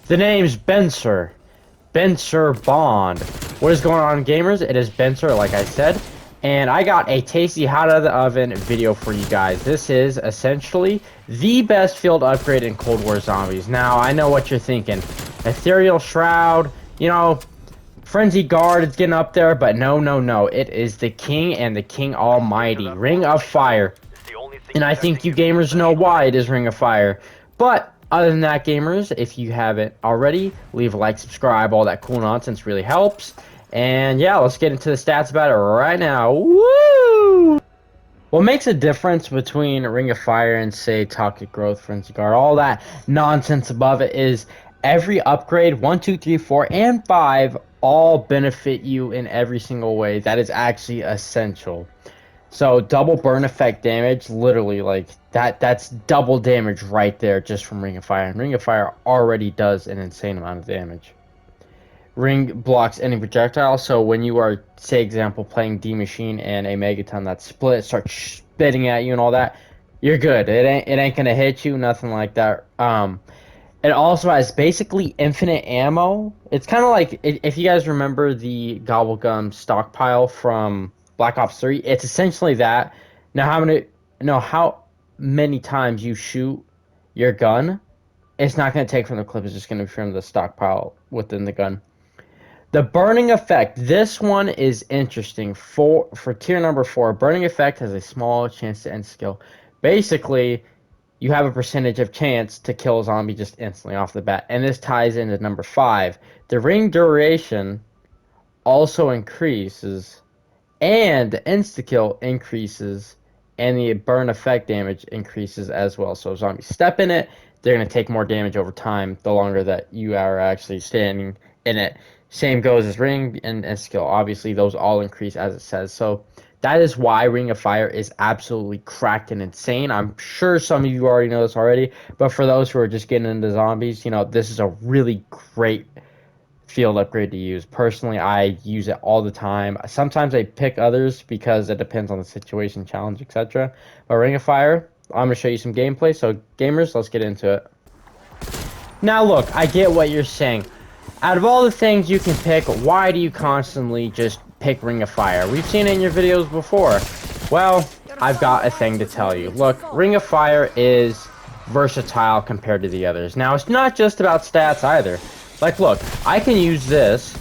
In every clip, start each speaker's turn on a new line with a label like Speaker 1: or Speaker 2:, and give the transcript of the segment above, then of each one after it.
Speaker 1: The name's Benser. Benser Bond. What is going on, gamers? It is Benser, like I said. And I got a tasty hot out of the oven video for you guys. This is essentially the best field upgrade in Cold War Zombies. Now, I know what you're thinking. Ethereal Shroud, you know, Frenzied Guard is getting up there, but no, no, no. It is the King and the King Almighty. Ring of Fire. And I think you gamers know why it is Ring of Fire. But other than that, gamers, if you haven't already, leave a like, subscribe, all that cool nonsense really helps. And yeah, let's get into the stats about it right now. Woo! What makes a difference between Ring of Fire and, say, Toxic Growth, Frenzy Guard, all that nonsense above it is every upgrade, 1, 2, 3, 4, and 5, all benefit you in every single way. That is actually essential. So double burn effect damage, literally, like that's double damage right there just from Ring of Fire. And Ring of Fire already does an insane amount of damage. Ring blocks any projectile, so when you are, say example, playing D Machine and a Megaton that split starts spitting at you and all that, you're good. It ain't gonna hit you, nothing like that. It also has basically infinite ammo. It's kind of like, if you guys remember the Gobblegum stockpile from Black Ops 3, it's essentially that. Now how many times you shoot your gun, it's not going to take from the clip, it's just going to be from the stockpile within the gun. The burning effect, this one is interesting. For tier number 4, burning effect has a small chance to end skill. Basically, you have a percentage of chance to kill a zombie just instantly off the bat. And this ties into number 5. The ring duration also increases, and the insta-kill increases, and the burn effect damage increases as well. So zombies step in it, they're going to take more damage over time the longer that you are actually standing in it. Same goes as ring and insta-kill. Obviously, those all increase as it says. So that is why Ring of Fire is absolutely cracked and insane. I'm sure some of you already know this already, but for those who are just getting into zombies, you know, this is a really great field upgrade to use. Personally, I use it all the time. Sometimes I pick others because it depends on the situation, challenge, etc. But Ring of Fire, I'm going to show you some gameplay. So gamers, let's get into it. Now look, I get what you're saying. Out of all the things you can pick, why do you constantly just pick Ring of Fire? We've seen it in your videos before. Well, I've got a thing to tell you. Look, Ring of Fire is versatile compared to the others. Now, it's not just about stats either. Like, look, I can use this,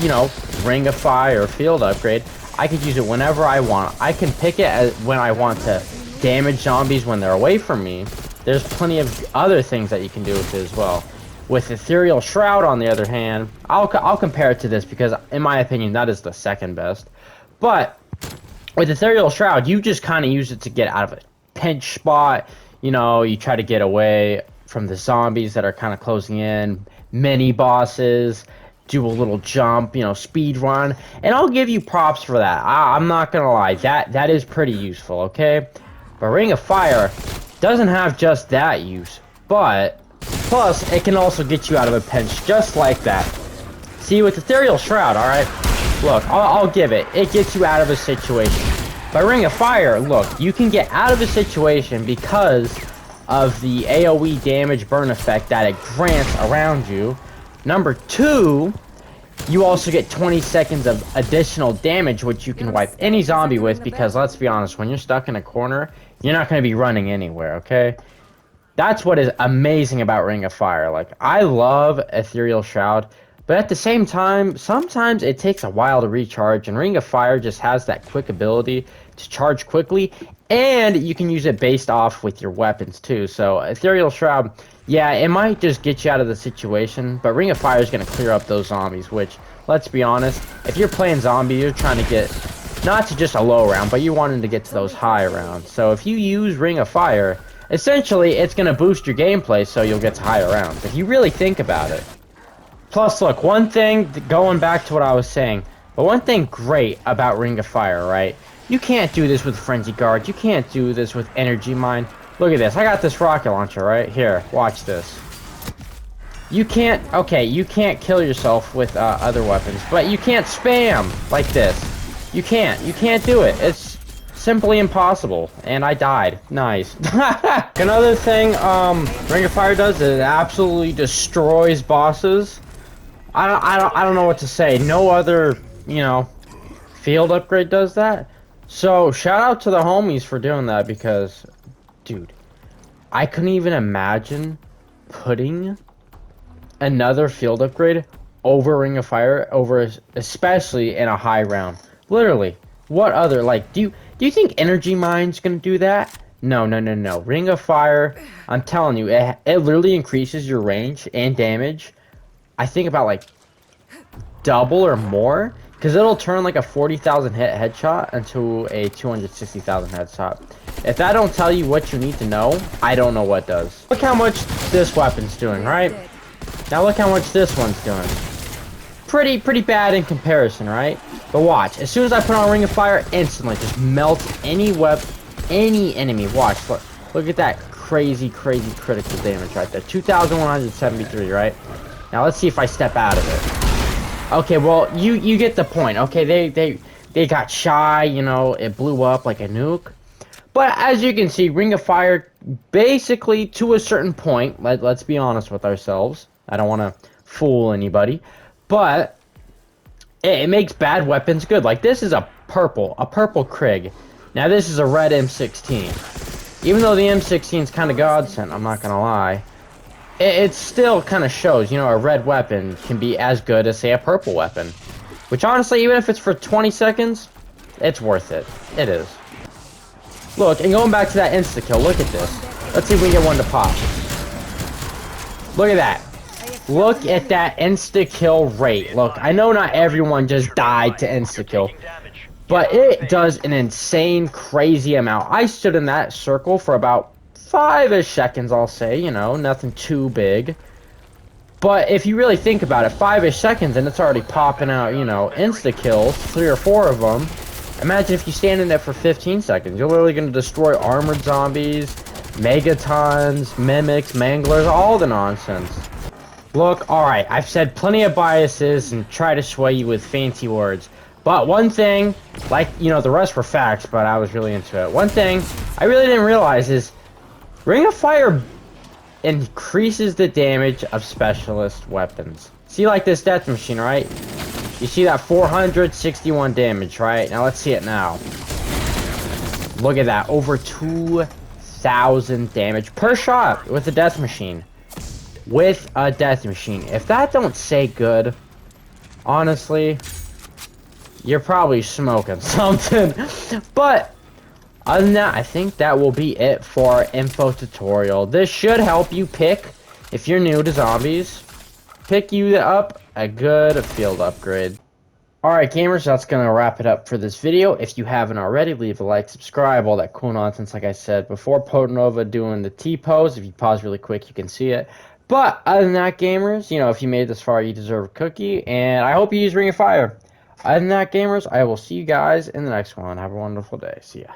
Speaker 1: you know, Ring of Fire field upgrade. I could use it whenever I want. I can pick it as when I want to damage zombies when they're away from me. There's plenty of other things that you can do with it as well. With Ethereal Shroud, on the other hand, I'll compare it to this because, in my opinion, that is the second best. But with Ethereal Shroud, you just kind of use it to get out of a pinch spot. You know, you try to get away from the zombies that are kind of closing in, mini bosses, do a little jump, you know, speed run. And I'll give you props for that. I'm not going to lie. That is pretty useful, okay? But Ring of Fire doesn't have just that use, but plus, it can also get you out of a pinch just like that. See, with Ethereal Shroud, alright? Look, I'll give it. It gets you out of a situation. But Ring of Fire, look, you can get out of a situation because of the AoE damage burn effect that it grants around you. Number 2, you also get 20 seconds of additional damage, which you can wipe any zombie with because, let's be honest, when you're stuck in a corner, you're not going to be running anywhere, okay? That's what is amazing about Ring of Fire. Like, I love Ethereal Shroud, but at the same time, sometimes it takes a while to recharge, and Ring of Fire just has that quick ability to charge quickly, and you can use it based off with your weapons too. So Ethereal Shroud, yeah, it might just get you out of the situation, but Ring of Fire is going to clear up those zombies, which, let's be honest, if you're playing zombie, you're trying to get, not to just a low round, but you're wanting to get to those high rounds. So if you use Ring of Fire, essentially, it's going to boost your gameplay so you'll get to higher rounds, if you really think about it. Plus, look, one thing, going back to what I was saying, but one thing great about Ring of Fire, right? You can't do this with Frenzied Guard. You can't do this with Energy Mine. Look at this. I got this rocket launcher, right? Here, watch this. You can't, okay, you can't kill yourself with other weapons, but you can't spam like this. You can't do it. It's simply impossible. And I died. Nice. Another thing Ring of Fire does is it absolutely destroys bosses. I don't know what to say. No other, you know, field upgrade does that. So shout out to the homies for doing that because, dude, I couldn't even imagine putting another field upgrade over Ring of Fire, especially in a high round. Literally, what other, like, do you think Energy Mine's gonna do that? No. Ring of Fire, I'm telling you, it literally increases your range and damage. I think about like double or more, because it'll turn like a 40,000 hit headshot into a 260,000 headshot. If that don't tell you what you need to know, I don't know what does. Look how much this weapon's doing, right? Now look how much this one's doing. Pretty bad in comparison, right? But watch, as soon as I put on Ring of Fire, instantly just melts any enemy. Watch, look at that crazy critical damage right there. 2,173, right? Now let's see if I step out of it. Okay, well, you get the point. Okay, they got shy, you know, it blew up like a nuke. But as you can see, Ring of Fire, basically, to a certain point, let's be honest with ourselves. I don't want to fool anybody. But it makes bad weapons good. Like, this is a purple Krig. Now, this is a red M16. Even though the M16 is kind of godsend, I'm not going to lie. It still kind of shows, you know, a red weapon can be as good as, say, a purple weapon. Which, honestly, even if it's for 20 seconds, it's worth it. It is. Look, and going back to that insta-kill, look at this. Let's see if we can get one to pop. Look at that. Look at that insta-kill rate. Look, I know not everyone just died to insta-kill, but it does an insane, crazy amount. I stood in that circle for about 5-ish seconds, I'll say, you know, nothing too big. But if you really think about it, 5-ish seconds and it's already popping out, you know, insta-kills, 3 or 4 of them. Imagine if you stand in there for 15 seconds. You're literally going to destroy armored zombies, megatons, mimics, manglers, all the nonsense. Look, alright, I've said plenty of biases and try to sway you with fancy words. But one thing, like, you know, the rest were facts, but I was really into it. One thing I really didn't realize is Ring of Fire increases the damage of specialist weapons. See, like this death machine, right? You see that 461 damage, right? Now let's see it now. Look at that, over 2,000 damage per shot with the death machine. With a death machine. If that don't say good, honestly, you're probably smoking something. But other than that, I think that will be it for our info tutorial. This should help you pick, if you're new to zombies, pick you up a good field upgrade. Alright gamers, that's going to wrap it up for this video. If you haven't already, leave a like, subscribe, all that cool nonsense like I said before. Potonova doing the T-pose. If you pause really quick, you can see it. But other than that gamers, you know, if you made it this far, you deserve a cookie. And I hope you use Ring of Fire. Other than that gamers, I will see you guys in the next one. Have a wonderful day. See ya.